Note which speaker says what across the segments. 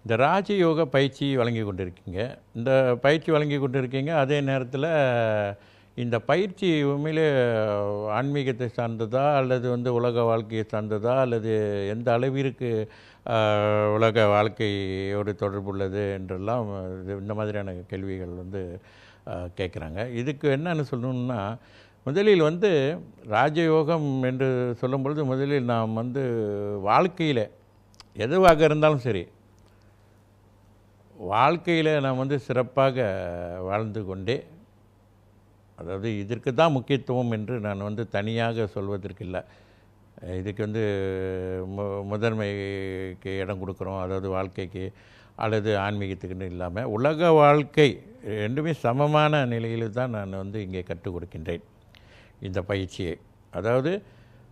Speaker 1: இந்த ராஜயோக பயிற்சி வழங்கி கொண்டிருக்கீங்க. இந்த பயிற்சி வழங்கி கொண்டிருக்கீங்க. அதே நேரத்தில் இந்த பயிற்சி உண்மையிலே ஆன்மீகத்தை சார்ந்ததா அல்லது உலக வாழ்க்கையை சார்ந்ததா அல்லது எந்த அளவிற்கு உலக வாழ்க்கையோடு தொடர்புள்ளது என்றெல்லாம் இந்த மாதிரியான கேள்விகள் கேட்குறாங்க. இதுக்கு என்னன்னு சொல்லணும்னா, முதலில் ராஜயோகம் என்று சொல்லும் பொழுது முதலில் நாம் வாழ்க்கையில் எதுவாக இருந்தாலும் சரி, வாழ்க்கையில் நாம் சிறப்பாக வாழ்ந்து கொண்டே, அதாவது இதற்கு தான் முக்கியத்துவம் என்று நான் தனியாக சொல்வதற்கு இல்லை. இதுக்கு முதன்மைக்கு இடம் கொடுக்குறோம், அதாவது வாழ்க்கைக்கு அல்லது ஆன்மீகத்துக்குன்னு இல்லாமல் உலக வாழ்க்கை ரெண்டுமே சமமான நிலையில் தான் நான் இங்கே கற்றுக் கொடுக்கின்றேன் இந்த பயிற்சியை. அதாவது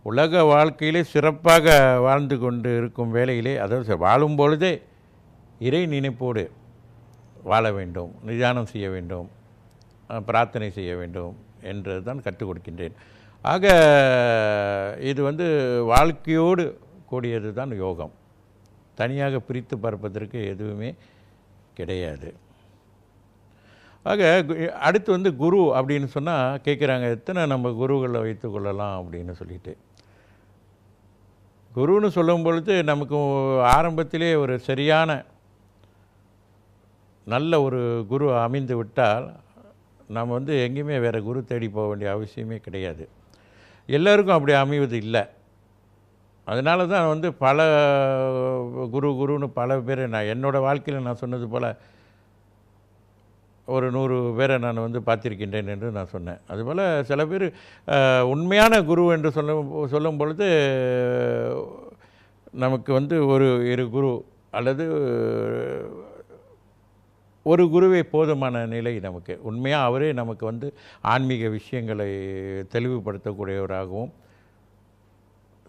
Speaker 1: உலக வாழ்க்கையிலே சிறப்பாக வாழ்ந்து கொண்டு இருக்கும் வேளையிலே, அதாவது வாழும் பொழுதே இறை நினைப்போடு வாழ வேண்டும், நிதானம் செய்ய வேண்டும், பிரார்த்தனை செய்ய வேண்டும் என்று தான் கற்றுக் கொடுக்கின்றேன். ஆக இது வாழ்க்கையோடு கூடியது தான் யோகம். தனியாக பிரித்து பார்ப்பதற்கு எதுவுமே கிடையாது. ஆக அடுத்து குரு அப்படின்னு சொன்னால் கேட்குறாங்க, எத்தனை நம்ம குருகளை வைத்து கொள்ளலாம் அப்படின்னு சொல்லிட்டு. குருன்னு சொல்லும் பொழுது நமக்கு ஆரம்பத்திலே ஒரு சரியான நல்ல ஒரு குரு அமைந்து விட்டால் நம்ம எங்கேயுமே வேறு குரு தேடி போக வேண்டிய அவசியமே கிடையாது. எல்லோருக்கும் அப்படி அமைவது இல்லை. அதனால தான் பல குருன்னு பல பேர் என்னோடய வாழ்க்கையில் நான் சொன்னது போல் ஒரு 100 பேரை நான் பார்த்திருக்கின்றேன் என்று நான் சொன்னேன். அதுபோல் சில பேர் உண்மையான குரு என்று சொல்லும் பொழுது நமக்கு ஒரு 2 குரு அல்லது ஒரு குருவே போதுமான நிலை நமக்கு. உண்மையாக அவரே நமக்கு ஆன்மீக விஷயங்களை தெளிவுபடுத்தக்கூடியவராகவும்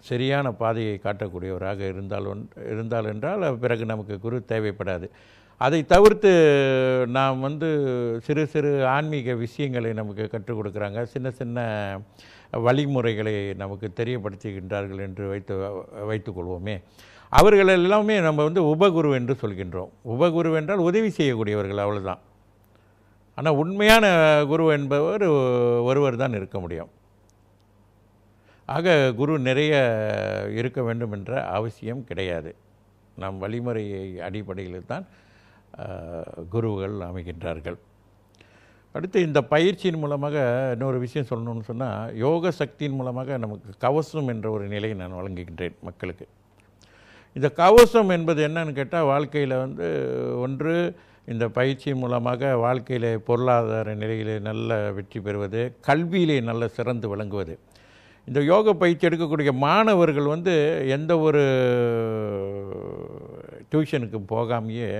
Speaker 1: சரியான பாதையை காட்டக்கூடியவராக இருந்தால் என்றால் பிறகு நமக்கு குரு தேவைப்படாது. அதை தவிர்த்து நாம் சிறு சிறு ஆன்மீக விஷயங்களை நமக்கு கற்றுக் கொடுக்குறாங்க, சின்ன சின்ன வழிமுறைகளை நமக்கு தெரியப்படுத்துகின்றார்கள் என்று வைத்துக்கொள்வோமே. அவர்கள் எல்லாமே நம்ம உபகுரு என்று சொல்கின்றோம். உபகுரு என்றால் உதவி செய்யக்கூடியவர்கள், அவ்வளோதான். ஆனால் உண்மையான குரு என்பவர் ஒருவர் தான் இருக்க முடியும். ஆக குரு நிறைய இருக்க வேண்டும் என்ற அவசியம் கிடையாது. நம் வழிமுறை அடிப்படையில் தான் குருகள் அமைகின்றார்கள். அடுத்து இந்த பயிற்சியின் மூலமாக இன்னொரு விஷயம் சொல்லணும்னு சொன்னால், யோக சக்தியின் மூலமாக நமக்கு கவசம் என்ற ஒரு நிலையை நான் வழங்குகின்றேன் மக்களுக்கு. இந்த கவசம் என்பது என்னன்னு கேட்டால், வாழ்க்கையில் ஒன்று இந்த பயிற்சியின் மூலமாக வாழ்க்கையில் பொருளாதார நிலையில் நல்ல வெற்றி பெறுவது, கல்வியிலே நல்ல சிறந்து விளங்குவது. இந்த யோக பயிற்சி எடுக்கக்கூடிய மாணவர்கள் எந்த ஒரு டியூஷனுக்கு போகாமையே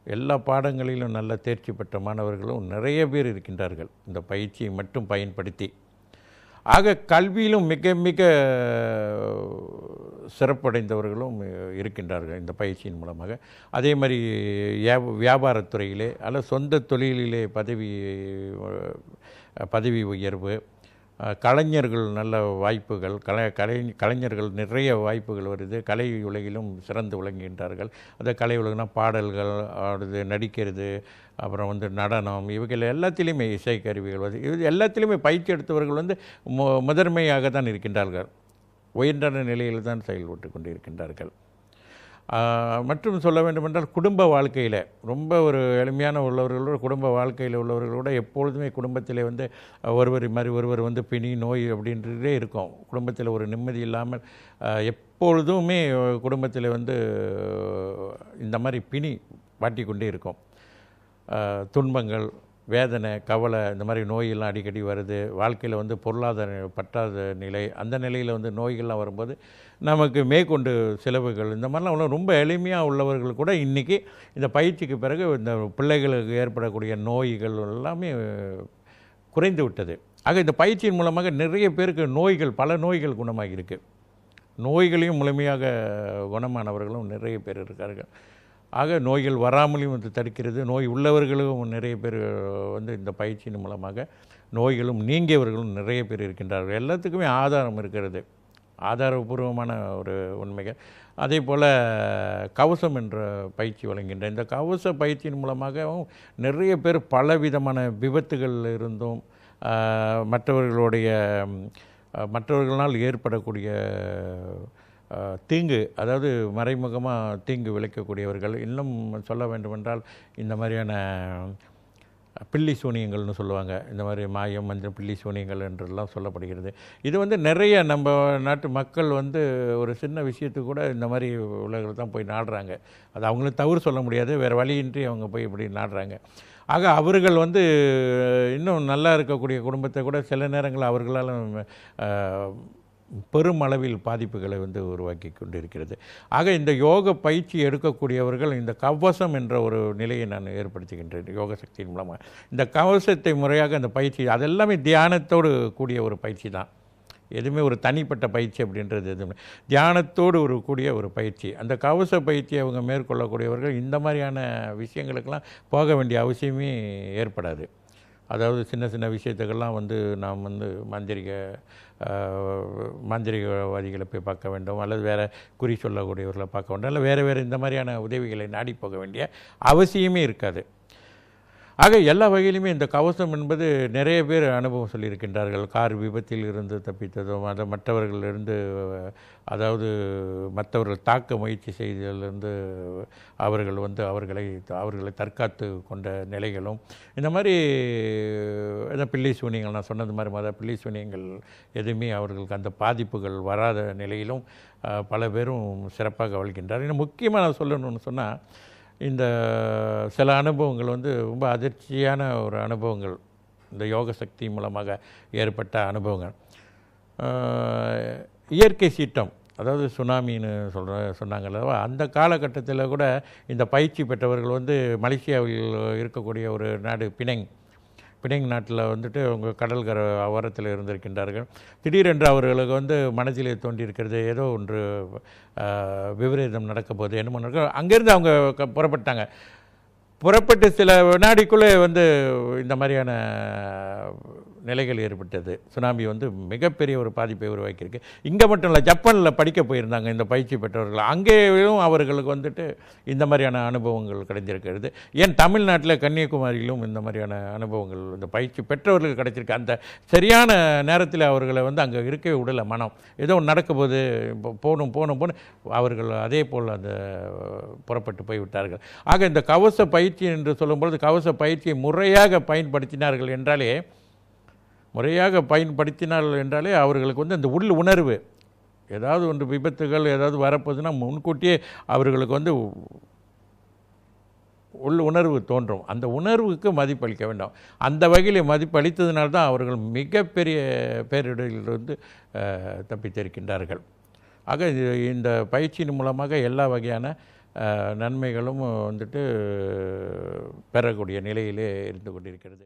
Speaker 1: எல்லா பாடங்களிலும் நல்ல தேர்ச்சி பெற்ற மாணவர்களும் நிறைய பேர் இருக்கின்றார்கள், இந்த பயிற்சியை மட்டும் பயன்படுத்தி. ஆக கல்வியிலும் மிக மிக சிறப்படைந்தவர்களும் இருக்கின்றார்கள் இந்த பயிற்சியின் மூலமாக. அதே மாதிரி வியாபாரத்துறையிலே அல்லது சொந்த தொழிலிலே பதவி உயர்வு, கலைஞர்கள் நல்ல வாய்ப்புகள், கலைஞர்கள் நிறைய வாய்ப்புகள் வருது. கலை உலகிலும் சிறந்து விளங்குகின்றார்கள். அந்த கலை உலகம்னா பாடல்கள், அடுத்து நடிக்கிறது, அப்புறம் நடனம், இவைகள் எல்லாத்திலையுமே இசைக்கருவிகள் வருது. இது எல்லாத்திலையுமே பயிற்சி எடுத்தவர்கள் முதன்மையாக தான் இருக்கின்றார்கள், உயர்ந்த நிலையில் தான் செயல்பட்டு கொண்டு இருக்கின்றார்கள். மற்றும் சொல்ல வேண்டுமென்றால், குடும்ப வாழ்க்கையில் ரொம்ப ஒரு எளிமையான உள்ளவர்களோட, குடும்ப வாழ்க்கையில் உள்ளவர்களோட எப்பொழுதுமே குடும்பத்தில் ஒருவர் மாதிரி ஒருவர் பிணி நோய் அப்படின்றதே இருக்கும். குடும்பத்தில் ஒரு நிம்மதி இல்லாமல் எப்பொழுதுமே குடும்பத்தில் இந்த மாதிரி பிணி வாட்டி கொண்டே இருக்கும். துன்பங்கள், வேதனை, கவலை, இந்த மாதிரி நோயெல்லாம் அடிக்கடி வருது. வாழ்க்கையில் பொருளாதார பற்றாத நிலை, அந்த நிலையில் நோய்கள்லாம் வரும்போது நமக்கு மேற்கொண்டு செலவுகள், இந்த மாதிரிலாம் ரொம்ப எளிமையாக உள்ளவர்கள் கூட இன்றைக்கி இந்த பயிற்சிக்கு பிறகு இந்த பிள்ளைகளுக்கு ஏற்படக்கூடிய நோய்கள் எல்லாமே குறைந்து விட்டது. ஆக இந்த பயிற்சியின் மூலமாக நிறைய பேருக்கு நோய்கள், பல நோய்கள் குணமாகியிருக்கு. நோய்களையும் முழுமையாக குணமானவர்களும் நிறைய பேர் இருக்கார்கள். ஆக நோய்கள் வராமலையும் தடுக்கிறது. நோய் உள்ளவர்களும் நிறைய பேர் இந்த பயிற்சியின் மூலமாக நோய்களும் நீங்கியவர்களும் நிறைய பேர் இருக்கின்றார்கள். எல்லாத்துக்குமே ஆதாரம் இருக்கிறது. ஆதாரபூர்வமான ஒரு உண்மைகள். அதே போல் கவசம் என்ற பயிற்சி வழங்குகின்ற இந்த கவச பயிற்சியின் மூலமாகவும் நிறைய பேர் பலவிதமான விபத்துகள் இருந்தும் மற்றவர்களுடைய மற்றவர்களால் ஏற்படக்கூடிய தீங்கு, அதாவது மறைமுகமாக தீங்கு விளைக்கக்கூடியவர்கள், இன்னும் சொல்ல வேண்டுமென்றால் இந்த மாதிரியான பில்லி சூனியங்கள்னு சொல்லுவாங்க. இந்த மாதிரி மாயம், மஞ்சள், பில்லி சூனியங்கள் என்றெல்லாம் சொல்லப்படுகிறது. இது வந்து நிறைய நம்ம நாட்டு மக்கள் வந்து ஒரு சின்ன விஷயத்துக்கு கூட இந்த மாதிரி உலகில் தான் போய் நாடுறாங்க. அது அவங்களும் தவறு சொல்ல முடியாது, வேறு வழியின்றி அவங்க போய் இப்படி நாடுறாங்க. ஆக அவர்கள் வந்து இன்னும் நல்லா இருக்கக்கூடிய குடும்பத்தை கூட சில நேரங்களில் அவர்களால் பெருமளவில் பாதிப்புகளை வந்து உருவாக்கி கொண்டு இருக்கிறது. ஆக இந்த யோக பயிற்சி எடுக்கக்கூடியவர்கள் இந்த கவசம் என்ற ஒரு நிலையை நான் ஏற்படுத்துகின்றேன் யோக சக்தியின் மூலமாக. இந்த கவசத்தை முறையாக அந்த பயிற்சி அதெல்லாமே தியானத்தோடு கூடிய ஒரு பயிற்சி தான். எதுவுமே ஒரு தனிப்பட்ட பயிற்சி அப்படின்றது எதுவுமே தியானத்தோடு கூடிய ஒரு பயிற்சி. அந்த கவச பயிற்சி அவங்க மேற்கொள்ளக்கூடியவர்கள் இந்த மாதிரியான விஷயங்களுக்கெல்லாம் போக வேண்டிய அவசியமே ஏற்படாது. அதாவது சின்ன சின்ன விஷயத்துக்கெல்லாம் வந்து நாம் வந்து மாந்திரிகவாதிகளை போய் பார்க்க வேண்டும், அல்லது வேறு குறி சொல்லக்கூடியவர்களை பார்க்க வேண்டும், அல்ல வேறு இந்த மாதிரியான உதவிகளை நாடி போக வேண்டிய அவசியமே இருக்காது. ஆக எல்லா வகையிலுமே இந்த கவசம் என்பது நிறைய பேர் அனுபவம் சொல்லியிருக்கின்றார்கள். கார் விபத்தில் இருந்து தப்பித்ததும், அதை மற்றவர்களிலிருந்து, அதாவது மற்றவர்கள் தாக்க முயற்சி செய்ததிலிருந்து அவர்கள் வந்து அவர்களை தற்காத்து கொண்ட நிலைகளும், இந்த மாதிரி பில்லி சூனியங்கள் நான் சொன்னது மாதிரி பில்லி சூனியங்கள் எதுவுமே அவர்களுக்கு அந்த பாதிப்புகள் வராத நிலையிலும் பல பேரும் சிறப்பாக வாழ்கின்றார். இன்னும் முக்கியமாக நான் சொல்லணும்னு சொன்னால், இந்த சில அனுபவங்கள் வந்து ரொம்ப அதிர்ச்சியான ஒரு அனுபவங்கள், இந்த யோக சக்தி மூலமாக ஏற்பட்ட அனுபவங்கள். இயற்கை சீற்றம், அதாவது சுனாமின்னு சொன்னாங்க அல்லவா, அந்த காலகட்டத்தில் கூட இந்த பயிற்சி பெற்றவர்கள் வந்து மலேசியாவில் இருக்கக்கூடிய ஒரு நாடு பினங் நாட்டில் வந்துட்டு அவங்க கடற்கரை ஓரத்தில் இருந்திருக்கின்றார்கள். திடீரென்று அவர்களுக்கு வந்து மனதிலே தோன்றியிருக்கிறது, ஏதோ ஒன்று விபரீதம் நடக்க போகுது, என்ன பண்ண அங்கேருந்து அவங்க புறப்பட்டாங்க. புறப்பட்டு சில வினாடிக்குள்ளே வந்து இந்த மாதிரியான நிலைகள் ஏற்பட்டது. சுனாமி வந்து மிகப்பெரிய ஒரு பாதிப்பை உருவாக்கியிருக்கு. இங்கே மட்டும் இல்லை, ஜப்பானில் படிக்க போயிருந்தாங்க இந்த பயிற்சி பெற்றவர்கள். அங்கேயும் அவர்களுக்கு வந்துட்டு இந்த மாதிரியான அனுபவங்கள் கிடைச்சிருக்கிறது. ஏன் தமிழ்நாட்டில் கன்னியாகுமரியிலும் இந்த மாதிரியான அனுபவங்கள் இந்த பயிற்சி பெற்றவர்களுக்கு கிடைச்சிருக்கு. அந்த சரியான நேரத்தில் அவர்களை வந்து அங்கே இருக்கவே விடலை. மனம் ஏதோ நடக்கும்போது போகணும் அவர்கள் அதே போல் அந்த புறப்பட்டு போய்விட்டார்கள். ஆக இந்த கவச பயிற்சி என்று சொல்லும்பொழுது, கவச பயிற்சியை முறையாக பயன்படுத்தினார்கள் என்றாலே அவர்களுக்கு வந்து அந்த உள் உணர்வு, ஏதாவது ஒன்று விபத்துகள் ஏதாவது வரப்போகுதுன்னா முன்கூட்டியே அவர்களுக்கு வந்து உள் உணர்வு தோன்றும். அந்த உணர்வுக்கு மதிப்பளிக்க வேண்டும். அந்த வகையில் மதிப்பளித்ததினால்தான் அவர்கள் மிகப்பெரிய பேரிடரிலிருந்து தப்பித்திருக்கின்றார்கள். ஆக இந்த பயிற்சியின் மூலமாக எல்லா வகையான நன்மைகளும் வந்துட்டு பெறக்கூடிய நிலையிலே இருந்து கொண்டிருக்கிறது.